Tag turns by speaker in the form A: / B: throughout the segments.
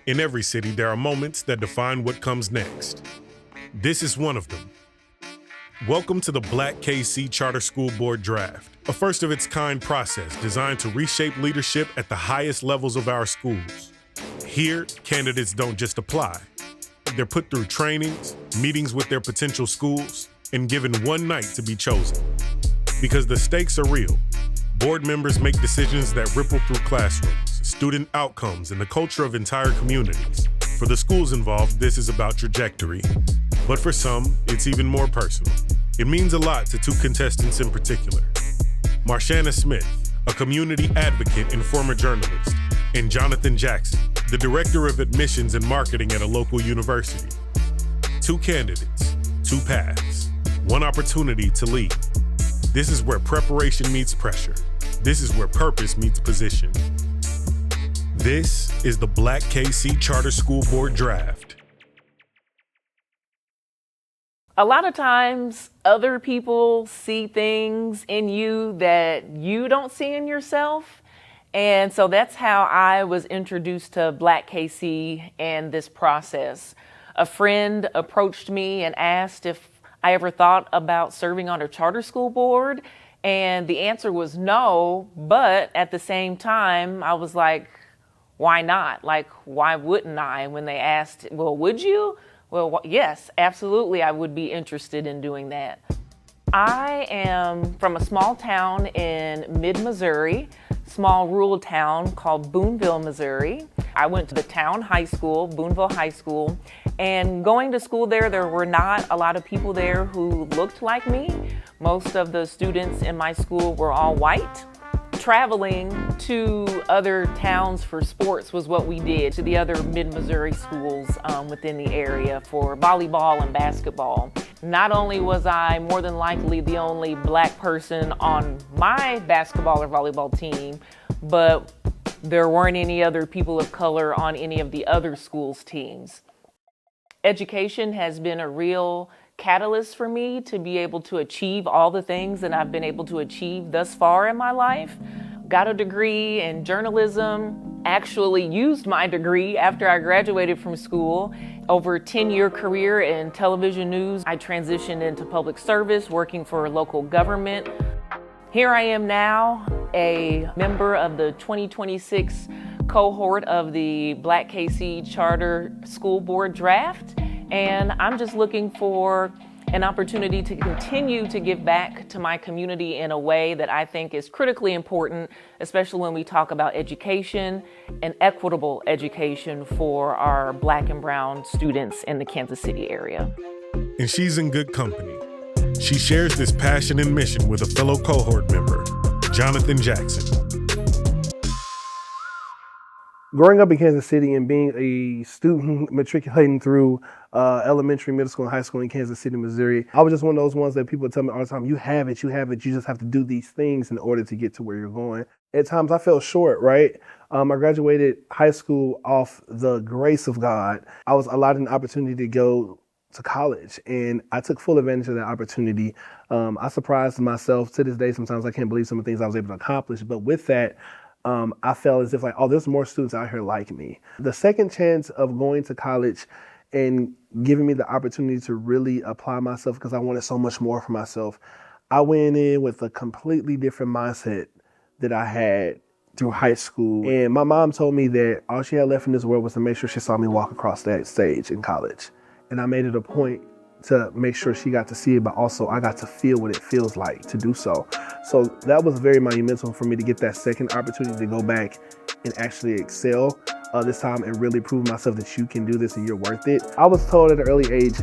A: In every city, there are moments that define what comes next. This is one of them. Welcome to the Black KC Charter School Board Draft, a first-of-its-kind process designed to reshape leadership at the highest levels of our schools. Here, candidates don't just apply. They're put through trainings, meetings with their potential schools, and given one night to be chosen. Because the stakes are real. Board members make decisions that ripple through classrooms, student outcomes, and the culture of entire communities. For the schools involved, this is about trajectory. But for some, it's even more personal. It means a lot to two contestants in particular. Marshana Smith, a community advocate and former journalist, and Jonathan Jackson, the director of admissions and marketing at a local university. Two candidates, two paths, one opportunity to lead. This is where preparation meets pressure. This is where purpose meets position. This is the Black KC Charter School Board Draft.
B: A lot of times, other people see things in you that you don't see in yourself. And so that's how I was introduced to Black KC and this process. A friend approached me and asked if I ever thought about serving on a charter school board. And the answer was no, but at the same time, I was like, why not? Like, why wouldn't I? When they asked, well, would you? Well, yes, absolutely, I would be interested in doing that. I am from a small town in mid-Missouri, small rural town called Boonville, Missouri. I went to the town high school, Boonville High School, and going to school there were not a lot of people there who looked like me. Most of the students in my school were all white. Traveling to other towns for sports was what we did, to the other mid-Missouri schools within the area for volleyball and basketball. Not only was I more than likely the only Black person on my basketball or volleyball team, but there weren't any other people of color on any of the other schools' teams. Education has been a real catalyst for me to be able to achieve all the things that I've been able to achieve thus far in my life. Got a degree in journalism, actually used my degree after I graduated from school. Over a 10-year career in television news, I transitioned into public service, working for local government. Here I am now, a member of the 2026 cohort of the Black KC Charter School Board Draft. And I'm just looking for an opportunity to continue to give back to my community in a way that I think is critically important, especially when we talk about education and equitable education for our Black and brown students in the Kansas City area.
A: And she's in good company. She shares this passion and mission with a fellow cohort member, Jonathan Jackson.
C: Growing up in Kansas City and being a student matriculating through elementary, middle school, and high school in Kansas City, Missouri, I was just one of those ones that people tell me all the time, you have it, you just have to do these things in order to get to where you're going. At times I fell short, right? I graduated high school off the grace of God. I was allowed an opportunity to go to college, and I took full advantage of that opportunity. I surprised myself. To this day, sometimes I can't believe some of the things I was able to accomplish, but with that, I felt as if like, oh, there's more students out here like me. The second chance of going to college and giving me the opportunity to really apply myself because I wanted so much more for myself, I went in with a completely different mindset that I had through high school. And my mom told me that all she had left in this world was to make sure she saw me walk across that stage in college. And I made it a point to make sure she got to see it, but also I got to feel what it feels like to do so. So that was very monumental for me to get that second opportunity to go back and actually excel this time and really prove myself that you can do this and you're worth it. I was told at an early age,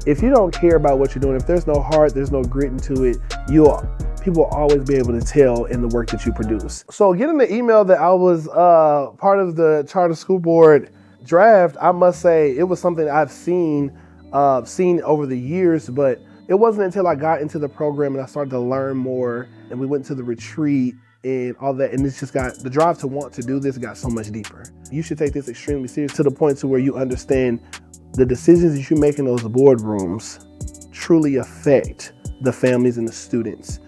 C: if you don't care about what you're doing, if there's no heart, there's no grit into it, people will always be able to tell in the work that you produce. So getting the email that I was part of the Charter School Board Draft, I must say it was something I've seen over the years, but it wasn't until I got into the program and I started to learn more and we went to the retreat and all that, and it's just got, the drive to want to do this got so much deeper. You should take this extremely serious to the point to where you understand the decisions that you make in those boardrooms truly affect the families and the students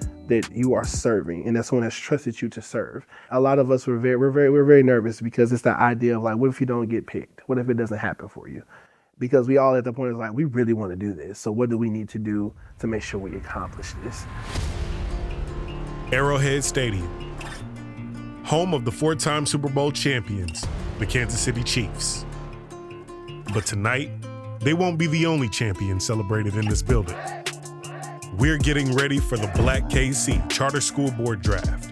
C: that you are serving and that someone has trusted you to serve. A lot of us we're very nervous because it's the idea of like, what if you don't get picked? What if it doesn't happen for you? Because we all at the point is like, we really want to do this. So what do we need to do to make sure we accomplish this?
A: Arrowhead Stadium, home of the 4-time Super Bowl champions, the Kansas City Chiefs. But tonight, they won't be the only champion celebrated in this building. We're getting ready for the Black KC Charter School Board Draft.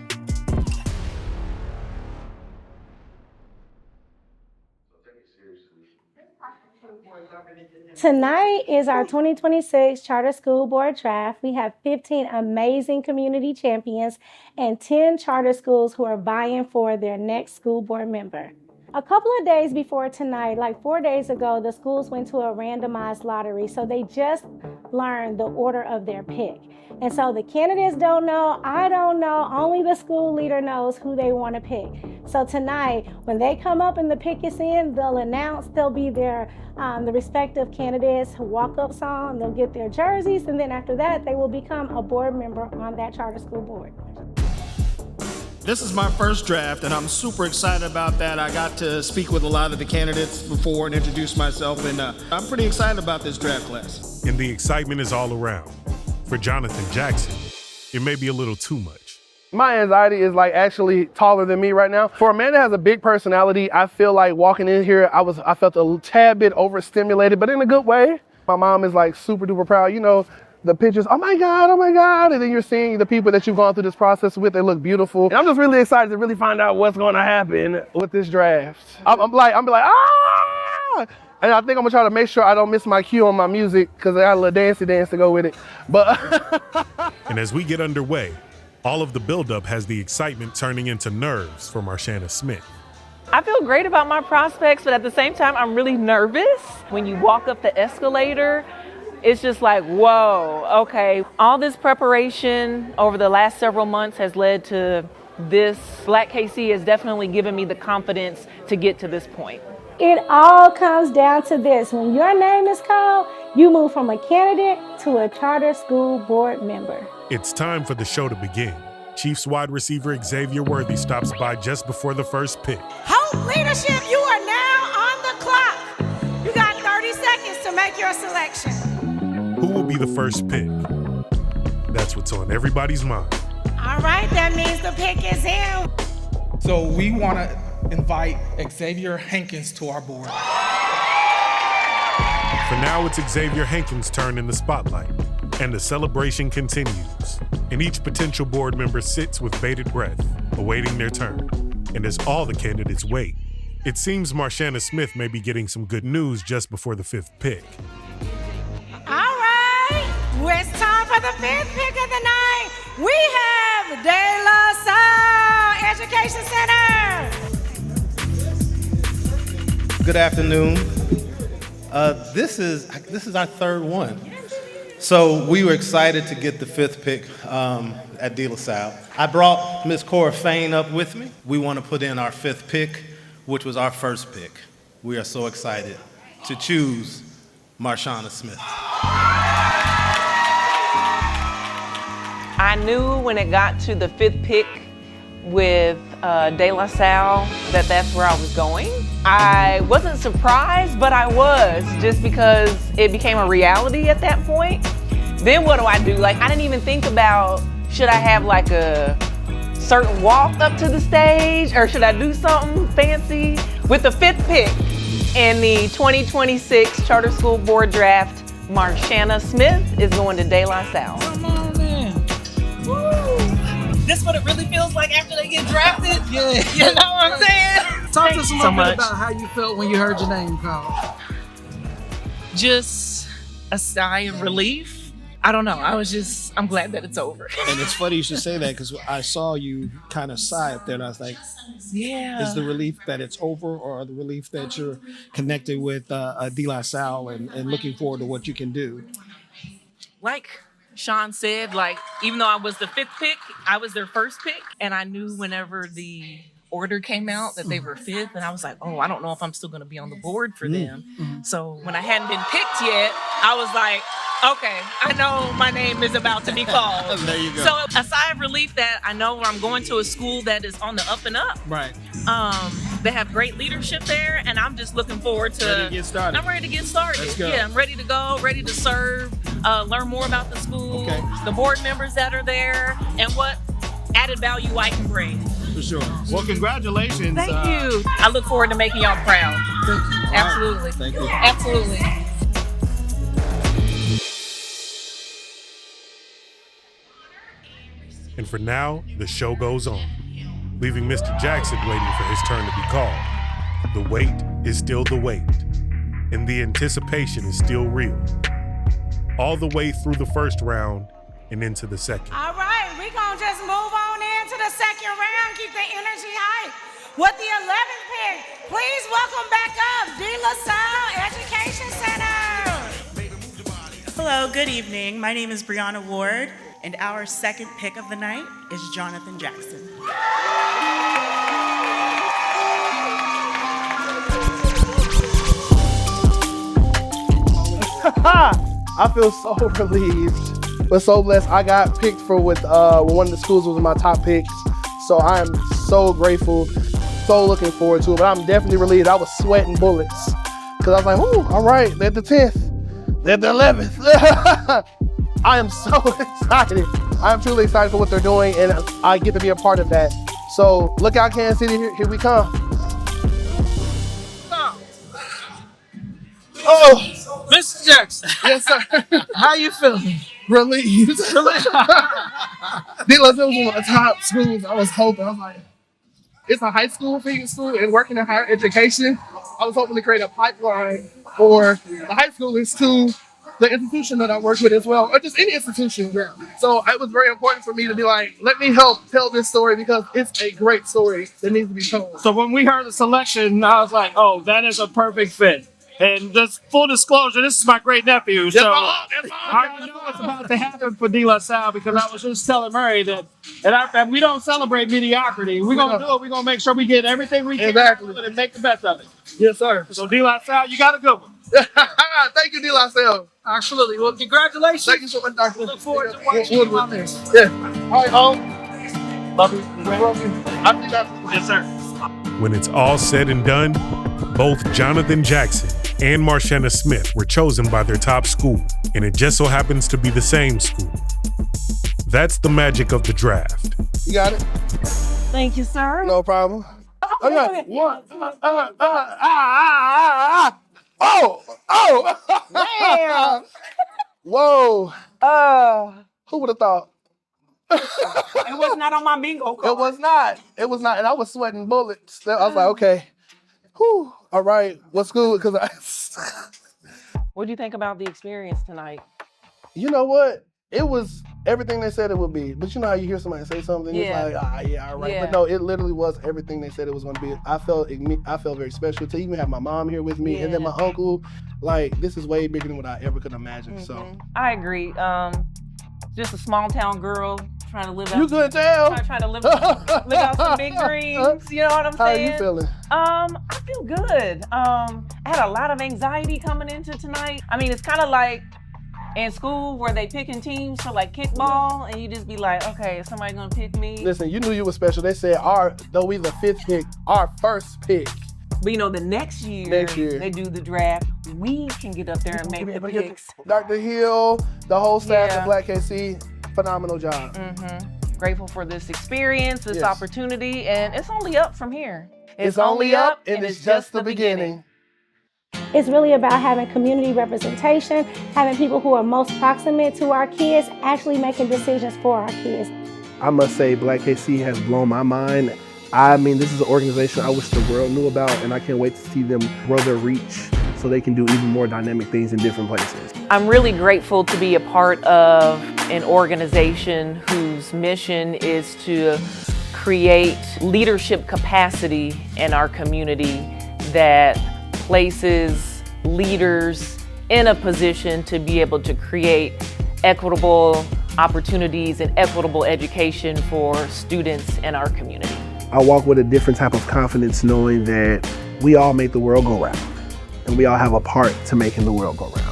D: Tonight is our 2026 Charter School Board Draft. We have 15 amazing community champions and 10 charter schools who are vying for their next school board member. A couple of days before tonight, like 4 days ago, the schools went to a randomized lottery, so they just learned the order of their pick. And so the candidates don't know, I don't know, only the school leader knows who they want to pick. So tonight, when they come up and the pick is in, they'll announce, they'll be their the respective candidates' walk-up song, they'll get their jerseys, and then after that, they will become a board member on that charter school board.
E: This is my first draft, and I'm super excited about that. I got to speak with a lot of the candidates before and introduce myself, and I'm pretty excited about this draft class.
A: And the excitement is all around. For Jonathan Jackson, it may be a little too much.
C: My anxiety is like actually taller than me right now. For a man that has a big personality, I feel like walking in here, I felt a tad bit overstimulated, but in a good way. My mom is like super duper proud. You know, the pictures, oh my God. And then you're seeing the people that you've gone through this process with, they look beautiful. And I'm just really excited to really find out what's going to happen with this draft. I'm like, ah! And I think I'm gonna try to make sure I don't miss my cue on my music because I got a little dancey dance to go with it. But
A: And as we get underway, all of the buildup has the excitement turning into nerves for Marshana Smith.
B: I feel great about my prospects, but at the same time, I'm really nervous. When you walk up the escalator, it's just like, whoa, okay. All this preparation over the last several months has led to this. Black KC has definitely given me the confidence to get to this point.
D: It all comes down to this. When your name is called, you move from a candidate to a charter school board member.
A: It's time for the show to begin. Chiefs wide receiver Xavier Worthy stops by just before the first pick.
F: Hope Leadership, you are now on the clock. You got 30 seconds to make your selection.
A: Who will be the first pick? That's what's on everybody's mind.
F: All right, that means the pick is in.
G: So we want to invite Xavier Hankins to our board.
A: For now, it's Xavier Hankins' turn in the spotlight, and the celebration continues. And each potential board member sits with bated breath, awaiting their turn. And as all the candidates wait, it seems Marshana Smith may be getting some good news just before the 5th pick.
F: All right, well, it's time for the 5th pick of the night. We have De La Salle Education Center.
E: Good afternoon. This is our third one. So we were excited to get the 5th pick at De La Salle. I brought Ms. Cora Fain up with me. We want to put in our 5th pick, which was our first pick. We are so excited to choose Marshana Smith.
B: I knew when it got to the 5th pick with De La Salle that's where I was going. I wasn't surprised, but I was, just because it became a reality at that point. Then what do? Like, I didn't even think about, should I have like a certain walk up to the stage, or should I do something fancy? With the 5th pick in the 2026 Charter School Board Draft, Marshana Smith is going to De La Salle.
H: Come on, man. Woo! This what it really feels like after they get drafted? Yeah. You know what I'm saying? Talk to us a little bit about how you felt when you heard your name called. Just a sigh of relief. I don't know. I'm glad that it's over.
E: And it's funny you should say that because I saw you kind of sigh up there and I was like,
H: Yeah.
E: is the relief that it's over or the relief that you're connected with De La Salle and looking forward to what you can do?
H: Like Sean said, like, even though I was the 5th pick, I was their first pick. And I knew whenever the order came out that they were 5th, and I was like, oh, I don't know if I'm still going to be on the board for them. So when I hadn't been picked yet, I was like, okay, I know my name is about to be called.
I: There you go.
H: So a sigh of relief that I know I'm going to a school that is on the up and up.
I: Right.
H: They have great leadership there, and I'm just looking forward to.
I: Ready to get started.
H: I'm ready to get started.
I: Let's go.
H: Yeah, I'm ready to go, ready to serve, learn more about the school,
I: Okay.
H: the board members that are there, and what added value I can bring.
I: For sure. Well, congratulations.
H: Thank you. I look forward to making y'all proud.
I: Thank you.
H: Absolutely.
I: Right. Thank you.
H: Absolutely.
A: And for now, the show goes on, leaving Mr. Jackson waiting for his turn to be called. The wait is still the wait, and the anticipation is still real. All the way through the first round and into the second.
F: All right, we're going to just move on into the second round, keep the energy high. With the 11th pick, please welcome back up De La Salle Education Center.
J: Hello, good evening. My name is Brianna Ward, and our second pick of the night is Jonathan Jackson.
C: I feel so relieved, but so blessed. I got picked for with one of the schools was my top picks, so I am so grateful, so looking forward to it. But I'm definitely relieved. I was sweating bullets because I was like, "Ooh, all right, they're the 10th, they're the 11th." I am so excited. I am truly excited for what they're doing, and I get to be a part of that. So look out, Kansas City, here we come. Oh.
I: Mr. Jackson.
C: Yes, sir.
I: How you feeling?
C: Relieved. De La Salle was one of the top schools. I was hoping. I was like, it's a high school feeding school and working in higher education. I was hoping to create a pipeline for the high schoolers to the institution that I work with as well, or just any institution. So it was very important for me to be like, let me help tell this story because it's a great story that needs to be told.
I: So when we heard the selection, I was like, oh, that is a perfect fit. And just full disclosure, this is my great nephew. So I know it's about to happen for De La Salle because I was just telling Murray that, and we don't celebrate mediocrity. We're going to do it. We're going to make sure we get everything we can and make the best of it.
C: Yes, sir.
I: So De La Salle, you got a good one.
C: Thank you, De La Salle.
I: Absolutely. Well, congratulations.
C: Thank you so much, Doctor.
I: Look forward to watching you on this.
C: Yeah. All right, home.
I: Love you.
C: Love you.
I: Yes, sir.
A: When it's all said and done, both Jonathan Jackson and Marshenna Smith were chosen by their top school, and it just so happens to be the same school. That's the magic of the draft.
C: You got it?
B: Thank you, sir.
C: No problem. Okay. One. Oh! Whoa. Who would have thought?
F: It was not on my bingo card.
C: It was not. It was not. And I was sweating bullets. I was like, okay. Whew. All right. What's good? Because
B: What do you think about the experience tonight?
C: You know what? It was everything they said it would be. But you know how you hear somebody say something,
B: Yeah.
C: it's like, yeah, all right.
B: Yeah.
C: But no, it literally was everything they said it was going to be. I felt very special to even have my mom here with me, and then my uncle. Like, this is way bigger than what I ever could imagine. So
B: I agree. Just a small town girl trying to live out.
C: you could tell.
B: Trying to live out some big dreams. You know what I'm
C: How are
B: saying?
C: you feeling?
B: I feel good. I had a lot of anxiety coming into tonight. I mean, it's kind of like in school where they picking teams for like kickball, and you just be like, okay, is somebody gonna pick me?
C: Listen, you knew you were special. They said though we the 5th pick, our first pick.
B: But you know, the next year they do the draft, we can get up there and make the picks.
C: Dr. Hill, the whole staff
B: Yeah.
C: at Black KC, phenomenal job.
B: Grateful for this experience, this
C: Yes.
B: opportunity, and it's only up from here.
C: It's only up, and it's just the beginning.
D: It's really about having community representation, having people who are most proximate to our kids actually making decisions for our kids.
C: I must say, Black KC has blown my mind. I mean, this is an organization I wish the world knew about, and I can't wait to see them grow their reach so they can do even more dynamic things in different places.
B: I'm really grateful to be a part of an organization whose mission is to create leadership capacity in our community that places leaders in a position to be able to create equitable opportunities and equitable education for students in our community.
C: I walk with a different type of confidence knowing that we all make the world go round and we all have a part to making the world go round.